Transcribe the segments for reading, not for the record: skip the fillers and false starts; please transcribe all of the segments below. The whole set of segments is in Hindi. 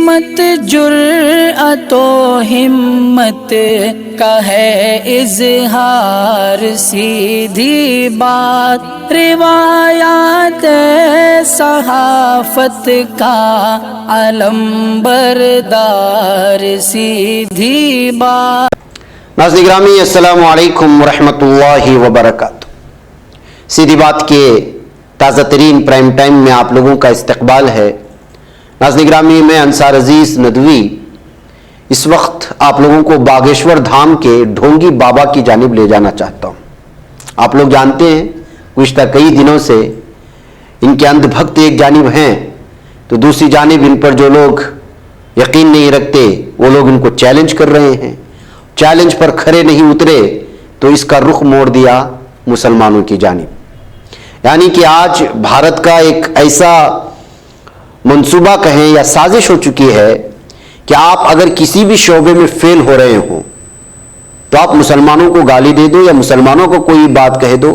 सीमत जुर्अतो हिम्मत का है इजहार, सीधी बात रिवायात सहाफत का अलंबरदार, सीधी बात। नाज़रीन गिरामी, अस्सलामु अलैकुम वरहमतुल्लाहि वबरकातुहू। सीधी बात के ताज़ा तरीन प्राइम टाइम में आप लोगों का इस्तकबाल है। नाज़रीन गिरामी, मैं अंसार अजीज़ नदवी इस वक्त आप लोगों को बागेश्वर धाम के ढोंगी बाबा की जानिब ले जाना चाहता हूँ। आप लोग जानते हैं गुज़िश्ता कई दिनों से इनके अंधभक्त एक जानिब हैं, तो दूसरी जानिब इन पर जो लोग यकीन नहीं रखते वो लोग इनको चैलेंज कर रहे हैं। चैलेंज पर खरे नहीं उतरे तो इसका रुख मोड़ दिया मुसलमानों की जानिब। यानी कि आज भारत का एक ऐसा मंसूबा कहें या साजिश हो चुकी है कि आप अगर किसी भी शोबे में फेल हो रहे हो तो आप मुसलमानों को गाली दे दो या मुसलमानों को कोई बात कह दो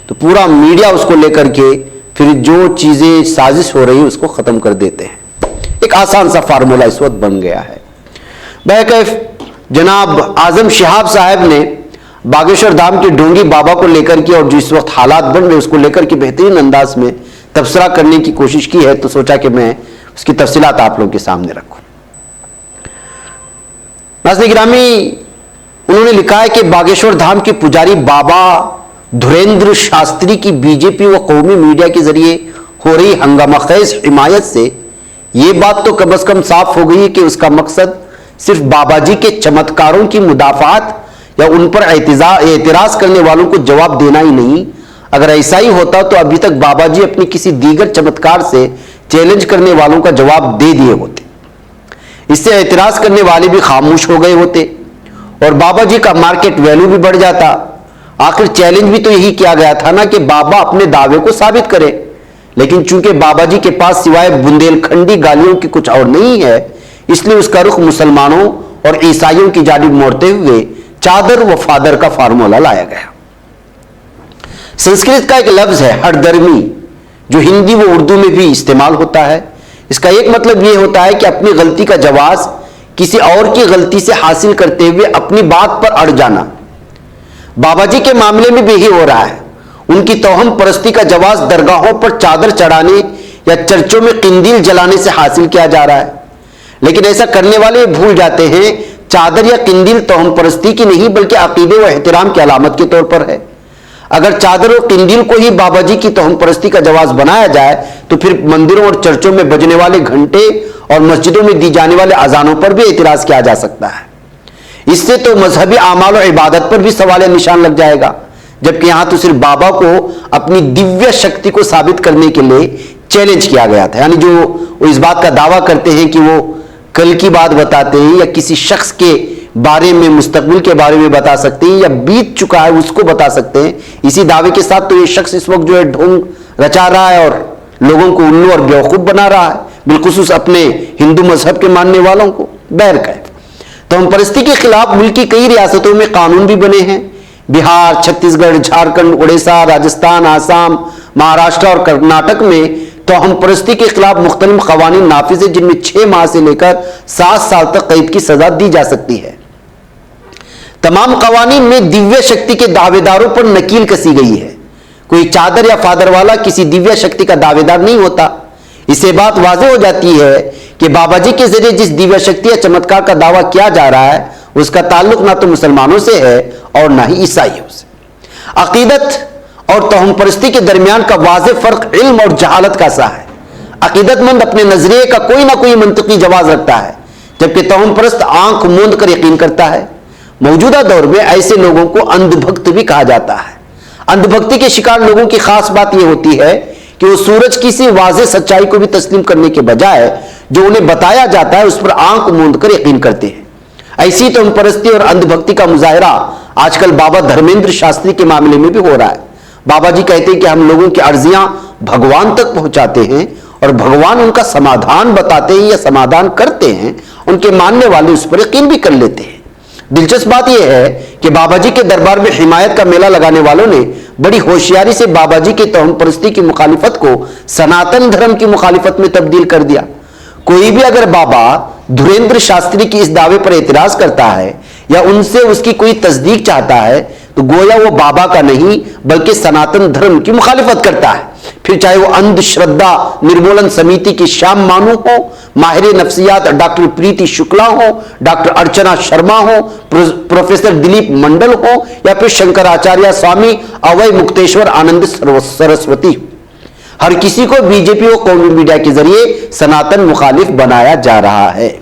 तो पूरा मीडिया उसको लेकर के फिर जो चीज़ें साजिश हो रही है उसको ख़त्म कर देते हैं। एक आसान सा फार्मूला इस वक्त बन गया है। बहरकैफ जनाब आजम शिहाब साहब ने बागेश्वर धाम के ढोंगी बाबा को लेकर के और जो इस वक्त हालात बन रहे उसको लेकर के बेहतरीन अंदाज में तबसरा करने की कोशिश की है, तो सोचा कि मैं उसकी तफसीलात आप लोगों के सामने रखूं। नाज़रीन गिरामी, उन्होंने लिखा है कि बागेश्वर धाम के पुजारी बाबा धुरेंद्र शास्त्री की बीजेपी व कौमी मीडिया के जरिए हो रही हंगामाखेज हिमायत से ये बात तो कम अज कम साफ हो गई है कि उसका मकसद सिर्फ बाबा जी के चमत्कारों की मुदाफात या उन पर एतराज करने वालों को जवाब देना ही नहीं। अगर ऐसा ही होता तो अभी तक बाबा जी अपनी किसी दीगर चमत्कार से चैलेंज करने वालों का जवाब दे दिए होते। इससे एतराज करने वाले भी खामोश हो गए होते और बाबा जी का मार्केट वैल्यू भी बढ़ जाता। आखिर चैलेंज भी तो यही किया गया था ना कि बाबा अपने दावे को साबित करें, लेकिन चूंकि बाबा जी के पास सिवाय बुंदेलखंडी गालियों की कुछ और नहीं है, इसलिए उसका रुख मुसलमानों और ईसाइयों की जानिब मोड़ते हुए चादर व फादर का फार्मूला लाया गया। संस्कृत का एक लफ्ज है हरदर्मी, जो हिंदी व उर्दू में भी इस्तेमाल होता है। इसका एक मतलब यह होता है कि अपनी गलती का जवाब किसी और की गलती से हासिल करते हुए अपनी बात पर अड़ जाना। बाबा जी के मामले में भी यही हो रहा है। उनकी तोहम परस्ती का जवाब दरगाहों पर चादर चढ़ाने या चर्चों में किंदील जलाने से हासिल किया जा रहा है, लेकिन ऐसा करने वाले भूल जाते हैं चादर या किंदील तोहम परस्ती की नहीं बल्कि अकीदे व एहतराम की अलामत के तौर पर है। अगर चादर और किंदील को ही बाबा जी की तोहम परस्ती का जवाब बनाया जाए तो फिर मंदिरों और चर्चों में बजने वाले घंटे और मस्जिदों में दी जाने वाले अजानों पर भी एतराज किया जा सकता है। इससे तो मजहबी आमाल और इबादत पर भी सवाल निशान लग जाएगा, जबकि यहां तो सिर्फ बाबा को अपनी दिव्य शक्ति को साबित करने के लिए चैलेंज किया गया था। यानी जो वो इस बात का दावा करते हैं कि वो कल की बात बताते हैं या किसी शख्स के बारे में मुस्तकबिल के बारे में बता सकते हैं या बीत चुका है उसको बता सकते हैं, इसी दावे के साथ तो ये शख्स इस वक्त जो है ढोंग रचा रहा है और लोगों को उल्लू और बेवकूफ बना रहा है, बिलखुसूस अपने हिंदू मजहब के मानने वालों को। बहरकैफ तोहम परस्ती के खिलाफ मुल्क की कई रियासतों में कानून भी बने हैं। बिहार, छत्तीसगढ़, झारखंड, उड़ीसा, राजस्थान, आसाम, महाराष्ट्र और कर्नाटक में तोहम परस्ती के खिलाफ मुख्तलिफ कवानीन नाफिज है, जिनमें 6 माह से लेकर 7 साल तक कैद की सजा दी जा सकती है। तमाम कवानीन में दिव्य शक्ति के दावेदारों पर नकील कसी गई है। कोई चादर या फादर वाला किसी दिव्य शक्ति का दावेदार नहीं होता। इससे बात वाज़ेह हो जाती है कि बाबा जी के जरिए जिस दिव्य शक्ति या चमत्कार का दावा किया जा रहा है उसका ताल्लुक ना तो मुसलमानों से है और ना ही ईसाइयों से। अकीदत और तोहम परस्ती के दरमियान का वाज़ेह फर्क इल्म और जहालत का सा है। अकीदतमंद अपने नजरिए का कोई ना कोई मंतकी जवाब रखता है, जबकि तोहम परस्त आंख मूंद कर यकीन करता है। मौजूदा दौर में ऐसे लोगों को अंधभक्त भी कहा जाता है। अंधभक्ति के शिकार लोगों की खास बात यह होती है कि वो सूरज की सी वाज़ेह सच्चाई को भी तस्लीम करने के बजाय जो उन्हें बताया जाता है उस पर आंख मूंद कर यकीन करते हैं। ऐसी तोहम परस्ती और अंधभक्ति का मुजाहरा आजकल बाबा धर्मेंद्र शास्त्री के मामले में भी हो रहा है। बाबा जी कहते हैं कि हम लोगों की अर्जियां भगवान तक पहुंचाते हैं और भगवान उनका समाधान बताते हैं या समाधान करते हैं, उनके मानने वाले उस पर यकीन भी कर लेते हैं। दिलचस्प बात यह है कि बाबा जी के दरबार में हिमायत का मेला लगाने वालों ने बड़ी होशियारी से बाबा जी की तोहम परस्ती की मुखालिफत को सनातन धर्म की मुखालिफत में तब्दील कर दिया। कोई भी अगर बाबा धुरेंद्र शास्त्री की इस दावे पर एतराज करता है या उनसे उसकी कोई तस्दीक चाहता है तो गोया वो बाबा का नहीं बल्कि सनातन धर्म की मुखालिफत करता है। फिर चाहे वो अंधश्रद्धा निर्मूलन समिति की श्याम मानू हो, माहिर नफ्सियात डॉक्टर प्रीति शुक्ला हो, डॉक्टर अर्चना शर्मा हो, प्रोफेसर दिलीप मंडल हो या फिर शंकराचार्य स्वामी अवय मुक्तेश्वर आनंद सरस्वती। हर किसी को बीजेपी और कौमी मीडिया के जरिए सनातन मुखालिफ बनाया जा रहा है।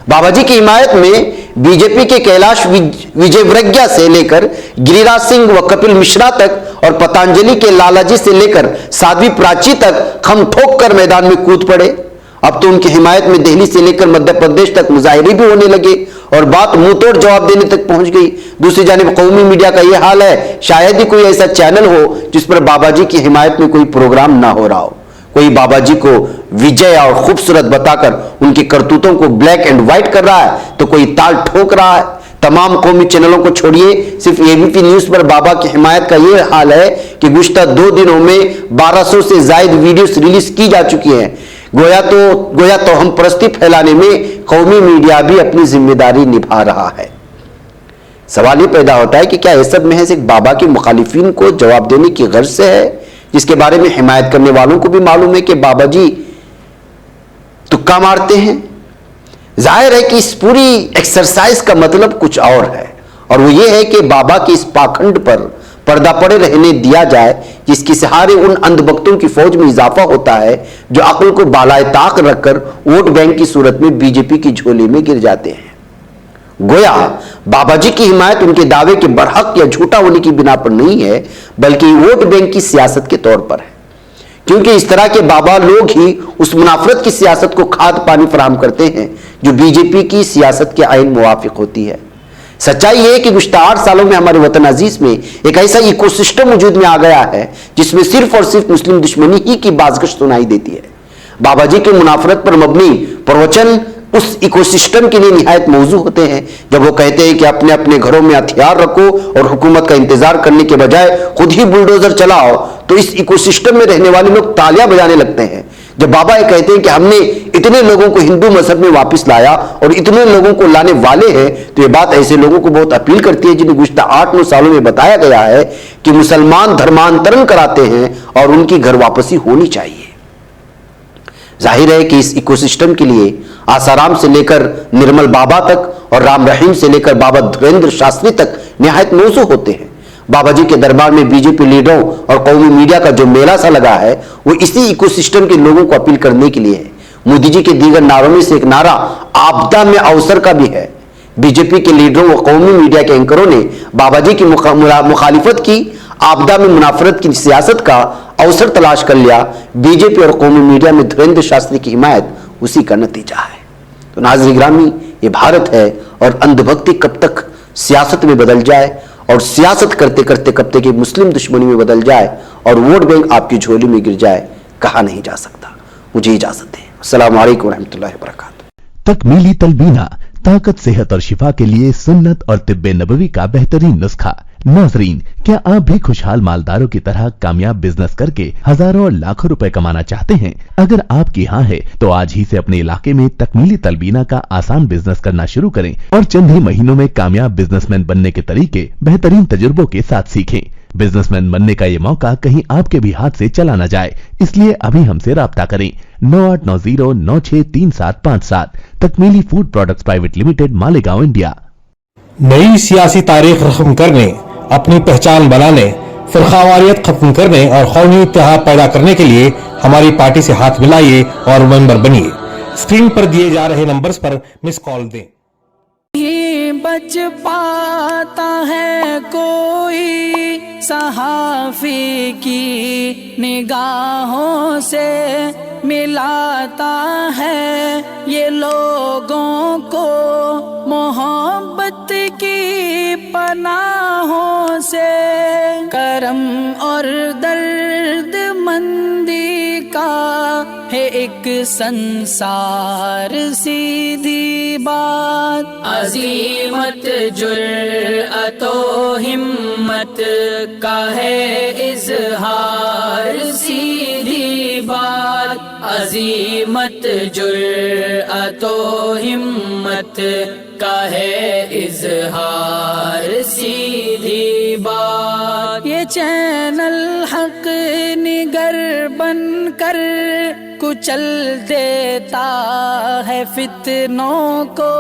बाबा जी की हिमायत में बीजेपी के कैलाश विजयवर्गीय से लेकर गिरिराज सिंह व कपिल मिश्रा तक और पतंजलि के लालाजी से लेकर साध्वी प्राची तक खम ठोक कर मैदान में कूद पड़े। अब तो उनकी हिमायत में दिल्ली से लेकर मध्य प्रदेश तक मुजाहिरे भी होने लगे और बात मुंह तोड़ जवाब देने तक पहुंच गई। दूसरी जानिब कौमी मीडिया का यह हाल है, शायद ही कोई ऐसा चैनल हो जिस पर बाबा जी की हिमायत में कोई प्रोग्राम ना हो रहा हो। कोई बाबा जी को विजय और खूबसूरत बताकर उनकी करतूतों को ब्लैक एंड व्हाइट कर रहा है तो कोई ताल ठोक रहा है। तमाम कौमी चैनलों को छोड़िए, सिर्फ एबीपी न्यूज पर बाबा की हिमायत का यह हाल है कि गुज़श्ता 2 दिनों में 1200 से ज्यादा वीडियोस रिलीज की जा चुकी हैं। गोया तो हम परस्ती फैलाने में कौमी मीडिया भी अपनी जिम्मेदारी निभा रहा है। सवाल ये पैदा होता है कि क्या यह सब महज एक बाबा के मुखालिफिन को जवाब देने की गर्ज से है, जिसके बारे में हिमायत करने वालों को भी मालूम है कि बाबा जी तुक्का मारते हैं। जाहिर है कि इस पूरी एक्सरसाइज का मतलब कुछ और है और वो ये है कि बाबा के इस पाखंड पर पर्दा पड़े रहने दिया जाए जिसके सहारे उन अंधभक्तों की फौज में इजाफा होता है जो अक्ल को बालाए ताक रखकर वोट बैंक की सूरत में बीजेपी की झोली में गिर जाते हैं। गोया बाबा जी की हिमायत उनके दावे के बरहक या झूठा होने की बिना पर नहीं है बल्कि वोट बैंक की सियासत के तौर पर है, क्योंकि इस तरह के बाबा लोग ही उस मुनाफरत की सियासत को खाद पानी फराहम करते हैं जो बीजेपी की सियासत के आइन मुवाफिक होती है। सच्चाई यह है कि गुज़श्ता 8 सालों में हमारे वतन अजीज में एक ऐसा इकोसिस्टम वजूद में आ गया है जिसमें सिर्फ और सिर्फ मुस्लिम दुश्मनी ही की बाज़गश सुनाई देती है। बाबा जी के मुनाफरत पर मबनी प्रवचन उस इकोसिस्टम के लिए निहायत मौजू होते हैं। जब वो कहते हैं कि अपने अपने घरों में हथियार रखो और हुकूमत का इंतजार करने के बजाय खुद ही बुलडोजर चलाओ, तो इस इकोसिस्टम में रहने वाले लोग तालियां बजाने लगते हैं। जब बाबा ये कहते हैं कि हमने इतने लोगों को हिंदू मजहब में वापस लाया और इतने लोगों को लाने वाले हैं, तो ये बात ऐसे लोगों को बहुत अपील करती है जिन्हें गुज़श्ता 8-9 सालों में बताया गया है कि मुसलमान धर्मांतरण कराते हैं और उनकी घर वापसी होनी चाहिए। जाहिर है कि इस इकोसिस्टम के लिए आसाराम से लेकर निर्मल बाबा तक और राम रहीम से लेकर बाबा धुरेंद्र शास्त्री तक निहायत मौजू होते हैं। बाबा जी के दरबार में बीजेपी लीडरों और कौमी मीडिया का जो मेला सा लगा है वो इसी इकोसिस्टम के लोगों को अपील करने के लिए है। मोदी जी के दीगर नारों में से एक नारा आपदा में अवसर का भी है। बीजेपी के लीडरों व कौमी मीडिया के एंकरों ने बाबा जी की मुखालिफत की, आपदा में मुनाफरत की सियासत का अवसर तलाश कर लिया। बीजेपी और कौमी मीडिया में धुरेंद्र शास्त्री की हिमायत उसी का नतीजा है। तो नाज़रीन गिरामी, ये भारत है और अंधभक्ति कब तक सियासत में बदल जाए और सियासत करते करते कब तक मुस्लिम दुश्मनी में बदल जाए और वोट बैंक आपकी झोली में गिर जाए, कहा नहीं जा सकता। मुझे इजाजत दें। अस्सलाम वालेकुम रहमतुल्लाहि व बरकातुहू। तकमीली तलबीना, ताकत सेहत और शिफा के लिए सुन्नत और तिब्बे नबवी का बेहतरीन नुस्खा। नाजरीन, क्या आप भी खुशहाल मालदारों की तरह कामयाब बिजनेस करके हजारों और लाखों रुपए कमाना चाहते हैं? अगर आपकी हाँ है तो आज ही से अपने इलाके में तकमीली तलबीना का आसान बिजनेस करना शुरू करें और चंद ही महीनों में कामयाब बिजनेसमैन बनने के तरीके बेहतरीन तजुर्बों के साथ सीखें। बिजनेसमैन बनने का ये मौका कहीं आपके भी हाथ से चला न जाए, इसलिए अभी हमसे राब्ता करें। 9890963757। Takmili food products private limited, Malegaon, India. नई सियासी तारीख रस्म करने, अपनी पहचान बनाने, फिरकावारियत खत्म करने और कौमी इत्तेहाद पैदा करने के लिए हमारी पार्टी से हाथ मिलाइए और मेंबर बनिए। स्क्रीन पर दिए जा रहे नंबर्स पर मिस कॉल दें। बच पाता है कोई सहाफी की निगाहों से, मिलाता है ये लोगों को मोहब्बत की पनाहों से। करम और दर्द मंदी का है एक संसार, सीधी बात अजीमत जुर्अतो हिम्मत का है इजहार, सीधी बात अजीमत जुर्अतो हिम्मत का है इजहार, सीधी बात। ये चैनल हक निगर बन कर कुचल देता है फितनों को।